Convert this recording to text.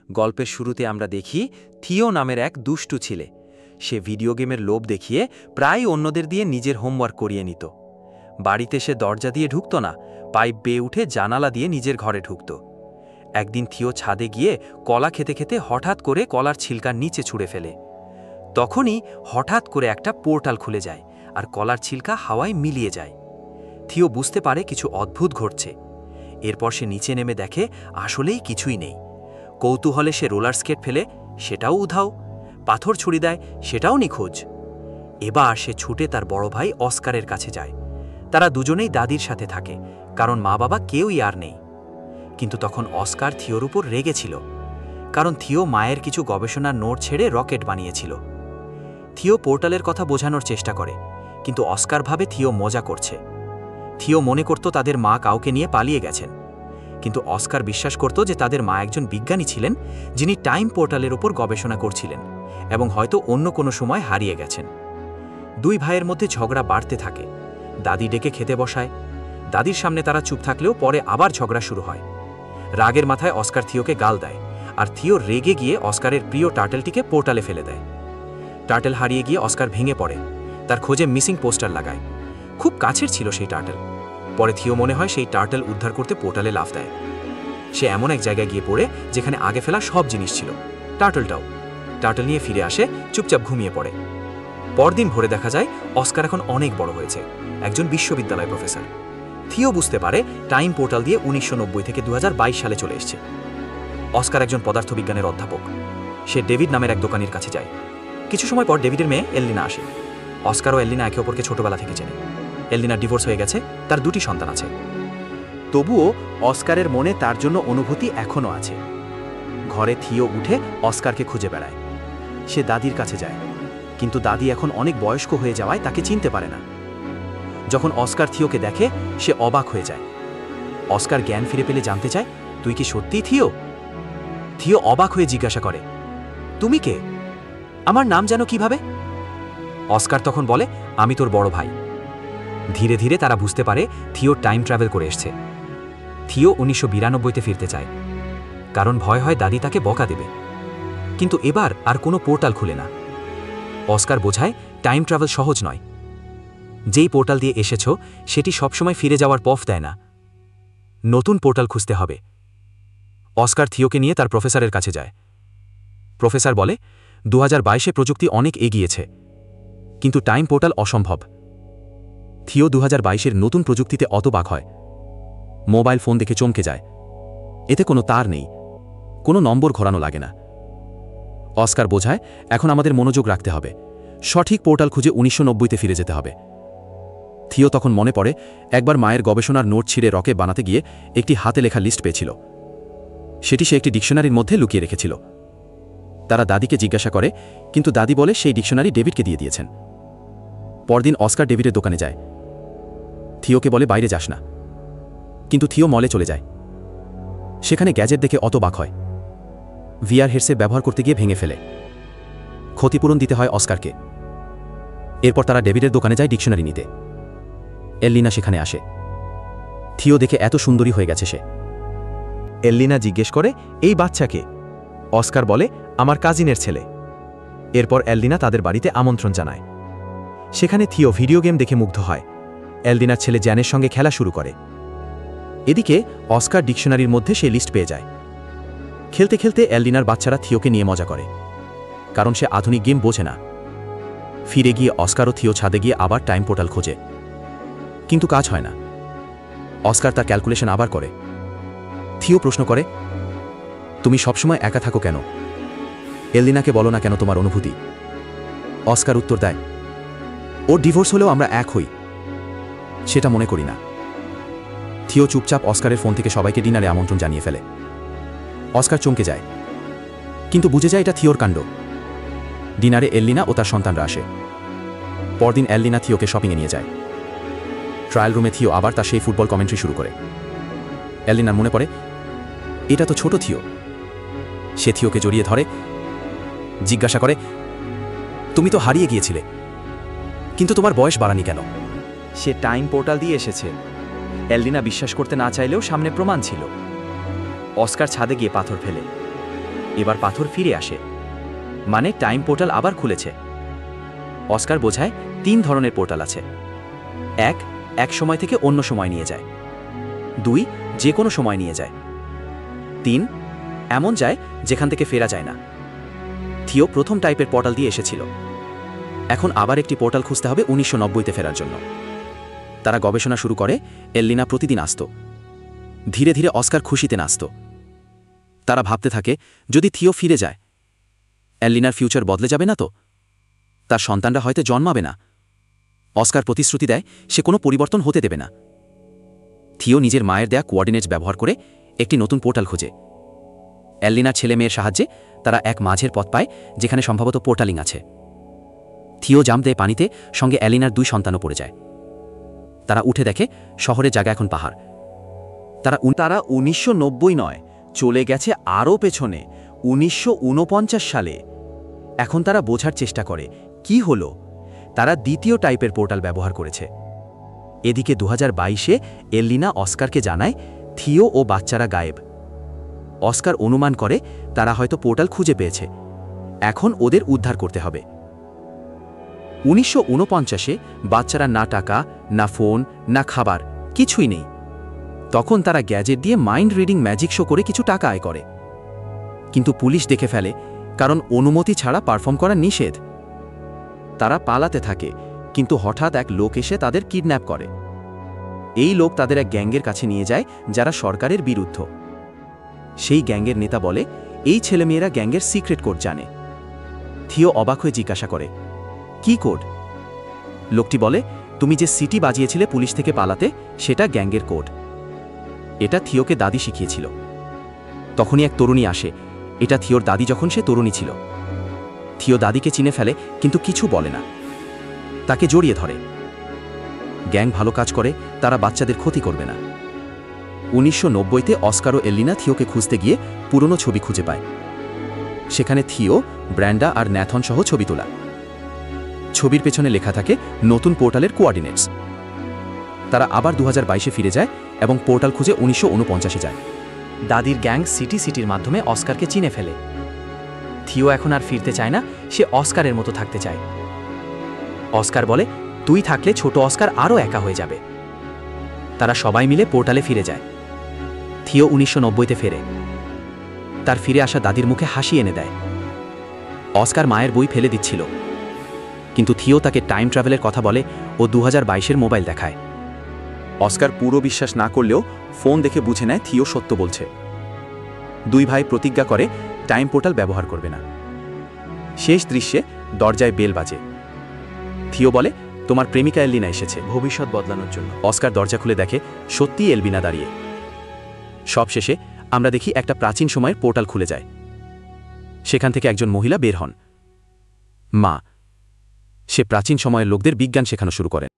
গল্পের শুরুতে আমরা দেখি থিও নামের এক দুষ্টু ছেলে। সে ভিডিও গেমের লোভ দেখিয়ে প্রায় অন্যদের দিয়ে নিজের হোমওয়ার্ক করিয়ে নিত। বাড়িতে সে দরজা দিয়ে ঢুকত না, পাইপ বেয়ে উঠে জানালা দিয়ে নিজের ঘরে ঢুকত। একদিন থিও ছাদে গিয়ে কলা খেতে খেতে হঠাৎ করে কলার ছিলকার নিচে ছুঁড়ে ফেলে। তখনই হঠাৎ করে একটা পোর্টাল খুলে যায় আর কলার ছিলকা হাওয়ায় মিলিয়ে যায়। থিও বুঝতে পারে কিছু অদ্ভুত ঘটছে। এরপর সে নিচে নেমে দেখে আসলেই কিছুই নেই। কৌতূহলে সে রোলার স্কেট ফেলে, সেটাও উধাও। পাথর ছুরি দেয়, সেটাও নিখোঁজ। এবার সে ছুটে তার বড় ভাই অস্কারের কাছে যায়। তারা দুজনেই দাদির সাথে থাকে, কারণ মা বাবা কেউই আর নেই। কিন্তু তখন অস্কার থিওর উপর রেগেছিল, কারণ থিও মায়ের কিছু গবেষণার নোট ছেড়ে রকেট বানিয়েছিল। থিও পোর্টালের কথা বোঝানোর চেষ্টা করে, কিন্তু অস্কার ভাবে থিও মজা করছে। থিও মনে করত তাদের মা কাউকে নিয়ে পালিয়ে গেছেন, কিন্তু অস্কার বিশ্বাস করত যে তাদের মা একজন বিজ্ঞানী ছিলেন, যিনি টাইম পোর্টালের উপর গবেষণা করছিলেন এবং হয়তো অন্য কোনো সময় হারিয়ে গেছেন। দুই ভাইয়ের মধ্যে ঝগড়া বাড়তে থাকে। দাদি ডেকে খেতে বসায়। দাদির সামনে তারা চুপ থাকলেও পরে আবার ঝগড়া শুরু হয়। রাগের মাথায় অস্কার থিওকে গাল দেয়, আর থিও রেগে গিয়ে অস্কারের প্রিয় টার্টেলটিকে পোর্টালে ফেলে দেয়। টার্টেল হারিয়ে গিয়ে অস্কার ভেঙে পড়ে, তার খোঁজে মিসিং পোস্টার লাগায়। খুব কাছের ছিল সেই টার্টেল। পরে থিও মনে হয় সেই টার্টেল উদ্ধার করতে পোর্টালে লাফ দেয়। সে এমন এক জায়গায় গিয়ে পড়ে যেখানে আগে ফেলা সব জিনিস ছিল, টার্টেলটাও। টার্টেল নিয়ে ফিরে আসে, চুপচাপ ঘুমিয়ে পড়ে। পরদিন ভোরে দেখা যায় অস্কার এখন অনেক বড় হয়েছে, একজন বিশ্ববিদ্যালয় প্রফেসর। থিও বুঝতে পারে টাইম পোর্টাল দিয়ে 1990 থেকে 2022 সালে চলে এসছে। অস্কার একজন পদার্থবিজ্ঞানের অধ্যাপক। সে ডেভিড নামের এক দোকানির কাছে যায়। কিছু সময় পর ডেভিডের মেয়ে এলিনা আসে। অস্কার ও এলিনা একে অপরকে ছোটবেলা থেকে চেনে। এলিনার ডিভোর্স হয়ে গেছে, তার 2টি সন্তান আছে। তবুও অস্কারের মনে তার জন্য অনুভূতি এখনও আছে। ঘরে থিও উঠে অস্কারকে খুঁজে বেড়ায়। সে দাদির কাছে যায়, কিন্তু দাদি এখন অনেক বয়স্ক হয়ে যাওয়ায় তাকে চিনতে পারে না। যখন অস্কার থিওকে দেখে, সে অবাক হয়ে যায়। অস্কার জ্ঞান ফিরে পেলে জানতে চায়, তুই কি সত্যিই থিও? থিও অবাক হয়ে জিজ্ঞাসা করে, তুমি কে? আমার নাম জানো কিভাবে? অস্কার তখন বলে, আমি তোর বড় ভাই। ধীরে ধীরে তারা বুঝতে পারে থিও টাইম ট্রাভেল করে এসছে। থিও 1992-তে ফিরতে চায়, কারণ ভয় হয় দাদি তাকে বকা দেবে। কিন্তু এবার আর কোনো পোর্টাল খুলে না। অস্কার বোঝায় টাইম ট্রাভেল সহজ নয়। যেই পোর্টাল দিয়ে এসেছো সেটি সবসময় ফিরে যাওয়ার পথ দেয় না। নতুন পোর্টাল খুঁজতে হবে। অস্কার থিওকে নিয়ে তার প্রফেসরের কাছে যায়। প্রফেসর বলে, 2022-এ প্রযুক্তি অনেক এগিয়েছে, কিন্তু টাইম পোর্টাল অসম্ভব। থিও 2022-এর নতুন প্রযুক্তিতে অবাক হয়। মোবাইল ফোন দেখে চমকে যায়। এতে কোনো তার নেই, কোনো নম্বর ঘোরানো লাগে না। অস্কার বোঝায়, এখন আমাদের মনোযোগ রাখতে হবে। সঠিক পোর্টাল খুঁজে 1990-তে ফিরে যেতে হবে। থিও তখন মনে পড়ে একবার মায়ের গবেষণার নোট ছিঁড়ে রকেট বানাতে গিয়ে একটি হাতে লেখা লিস্ট পেয়েছিল। সেটি সে একটি ডিকশনারির মধ্যে লুকিয়ে রেখেছিল। তারা দাদিকে জিজ্ঞাসা করে, কিন্তু দাদি বলে সেই ডিকশনারি ডেভিডকে দিয়ে দিয়েছেন। পরদিন অস্কার ডেভিডের দোকানে যায়। থিওকে বলে, বাইরে যাস না। কিন্তু থিও মলে চলে যায়। সেখানে গ্যাজেট দেখে অবাক হয়। ভিআর হেডসেট ব্যবহার করতে গিয়ে ভেঙে ফেলে। ক্ষতিপূরণ দিতে হয় অস্কারকে। এরপর তারা ডেভিডের দোকানে যায় ডিকশনারি নিতে। এলিনা সেখানে আসে। থিও দেখে এত সুন্দরী হয়ে গেছে সে। এলিনা জিজ্ঞেস করে, এই বাচ্চাকে? অস্কার বলে, আমার কাজিনের ছেলে। এরপর এলিনা তাদের বাড়িতে আমন্ত্রণ জানায়। সেখানে থিও ভিডিও গেম দেখে মুগ্ধ হয়। এলিনার ছেলে জ্যানের সঙ্গে খেলা শুরু করে। এদিকে অস্কার ডিকশনারির মধ্যে সে লিস্ট পেয়ে যায়। খেলতে খেলতে এলিনার বাচ্চারা থিওকে নিয়ে মজা করে, কারণ সে আধুনিক গেম বোঝে না। ফিরে গিয়ে অস্কার ও থিও ছাদে গিয়ে আবার টাইম পোর্টাল খোঁজে, কিন্তু কাজ হয় না। অস্কার তার ক্যালকুলেশন আবার করে। থিও প্রশ্ন করে, তুমি সবসময় একা থাকো কেন? এলিনাকে বলো না কেন তোমার অনুভূতি? অস্কার উত্তর দেয়, ওর ডিভোর্স হলেও আমরা এক হই, সেটা মনে করি না। থিও চুপচাপ অস্কারের ফোন থেকে সবাইকে ডিনারে আমন্ত্রণ জানিয়ে ফেলে। অস্কার চমকে যায়, কিন্তু বুঝে যায় এটা থিওর কাণ্ড। ডিনারে এলিনা ও তার সন্তানরা আসে। পরদিন এলিনা থিওকে শপিংয়ে নিয়ে যায়। ট্রায়াল রুমে থিও আবার তার সেই ফুটবল কমেন্ট্রি শুরু করে। এলিনার মনে পড়ে, এটা তো ছোট থিও। সে থিওকে জড়িয়ে ধরে, জিজ্ঞাসা করে, তুমি তো হারিয়ে গিয়েছিলে, কিন্তু তোমার বয়স বাড়ানি কেন? সে টাইম পোর্টাল দিয়ে এসেছে। এলিনা বিশ্বাস করতে না চাইলেও সামনে প্রমাণ ছিল। অস্কার ছাদে গিয়ে পাথর ফেলে। এবার পাথর ফিরে আসে, মানে টাইম পোর্টাল আবার খুলেছে। অস্কার বোঝায় 3 ধরনের পোর্টাল আছে। 1, এক সময় থেকে অন্য সময় নিয়ে যায়। 2, যে কোনো সময় নিয়ে যায়। 3, এমন যায় যেখান থেকে ফেরা যায় না। থিও প্রথম টাইপের পোর্টাল দিয়ে এসেছিল। এখন আবার একটি পোর্টাল খুঁজতে হবে 1990-তে ফেরার জন্য। তারা গবেষণা শুরু করে। এলিনা প্রতিদিন আসত। ধীরে ধীরে অস্কার খুশিতে নাচত। তারা ভাবতে থাকে, যদি থিও ফিরে যায়, এলিনার ফিউচার বদলে যাবে না তো? তার সন্তানরা হয়তো জন্মাবে না। অস্কার প্রতিশ্রুতি দেয় সে কোনো পরিবর্তন হতে দেবে না। থিও নিজের মায়ের দেয়া কোঅর্ডিনেটস ব্যবহার করে একটি নতুন পোর্টাল খোঁজে। এলিনার ছেলে মেয়ের সাহায্যে তারা এক মাঝের পথ পায় যেখানে সম্ভবত পোর্টালিং আছে। থিও জাম্প দেয় পানিতে, সঙ্গে এলিনার 2 সন্তানও পড়ে যায়। তারা উঠে দেখে শহরের জায়গা এখন পাহাড়। তারা 1990 নয়, চলে গেছে আরও পেছনে, 1949 সালে। এখন তারা বোঝার চেষ্টা করে কি হলো। তারা দ্বিতীয় টাইপের পোর্টাল ব্যবহার করেছে। এদিকে 2022-এ এলিনা অস্কারকে জানায় থিও ও বাচ্চারা গায়েব। অস্কার অনুমান করে তারা হয়তো পোর্টাল খুঁজে পেয়েছে, এখন ওদের উদ্ধার করতে হবে। 1949-এ বাচ্চারা না টাকা, না ফোন, না খাবার, কিছুই নেই। তখন তারা গ্যাজেট দিয়ে মাইন্ড রিডিং ম্যাজিক শো করে কিছু টাকা আয় করে। কিন্তু পুলিশ দেখে ফেলে, কারণ অনুমতি ছাড়া পারফর্ম করা নিষেধ। তারা পালাতে থাকে, কিন্তু হঠাৎ এক লোক এসে তাদের কিডন্যাপ করে। এই লোক তাদের এক গ্যাংয়ের কাছে নিয়ে যায় যারা সরকারের বিরুদ্ধ। সেই গ্যাংয়ের নেতা বলে এই ছেলেমেয়েরা গ্যাংয়ের সিক্রেট কোড জানে। থিও অবাক হয়ে জিজ্ঞাসা করে, কি কোড? লোকটি বলে, তুমি যে সিটি বাজিয়েছিলে পুলিশ থেকে পালাতে, সেটা গ্যাংয়ের কোড। এটা থিওকে দাদি শিখিয়েছিল। তখনই এক তরুণী আসে। এটা থিওর দাদি যখন সে তরুণী ছিল। থিও দাদিকে চিনে ফেলে, কিন্তু কিছু বলে না। তাকে জড়িয়ে ধরে। গ্যাং ভালো কাজ করে, তারা বাচ্চাদের ক্ষতি করবে না। 1990-তে অস্কার ও এলিনা থিওকে খুঁজতে গিয়ে পুরনো ছবি খুঁজে পায়। সেখানে থিও, ব্র্যান্ডা আর ন্যাথন সহ ছবি তোলা। ছবির পেছনে লেখা থাকে নতুন পোর্টালের কোঅর্ডিনেটস। তারা আবার 2022-এ ফিরে যায় এবং পোর্টাল খুঁজে 1949-এ যায়। দাদির গ্যাং সিটির মাধ্যমে অস্কারকে চিনে ফেলে। থিও এখন আর ফিরতে চায় না, সে অস্কারের মতো থাকতে চায়। অস্কার বলে, তুই থাকলে ছোট অস্কার আরও একা হয়ে যাবে। তারা সবাই মিলে পোর্টালে ফিরে যায়। থিও 1990-তে ফেরে। তার ফিরে আসা দাদির মুখে হাসি এনে দেয়। অস্কার মায়ের বই ফেলে দিচ্ছিল, কিন্তু থিও তাকে টাইম ট্রাভেলের কথা বলে ও 2022-এর মোবাইল দেখায়। অস্কার পুরো বিশ্বাস না করলেও ফোন দেখে বুঝে নেয় থিও সত্য বলছে। 2 ভাই প্রতিজ্ঞা করে টাইম পোর্টাল ব্যবহার করবে না। শেষ দৃশ্যে দরজায় বেল বাজে। থিও বলে, তোমার প্রেমিকা এলিনা এসেছে ভবিষ্যৎ বদলানোর জন্য। অস্কার দরজা খুলে দেখে সত্যিই এলবিনা দাঁড়িয়ে। সব শেষে আমরা দেখি একটা প্রাচীন সময়ের পোর্টাল খুলে যায়। সেখান থেকে একজন মহিলা বের হন, মা। সে প্রাচীন সময়ের লোকদের বিজ্ঞান শেখানো শুরু করেন।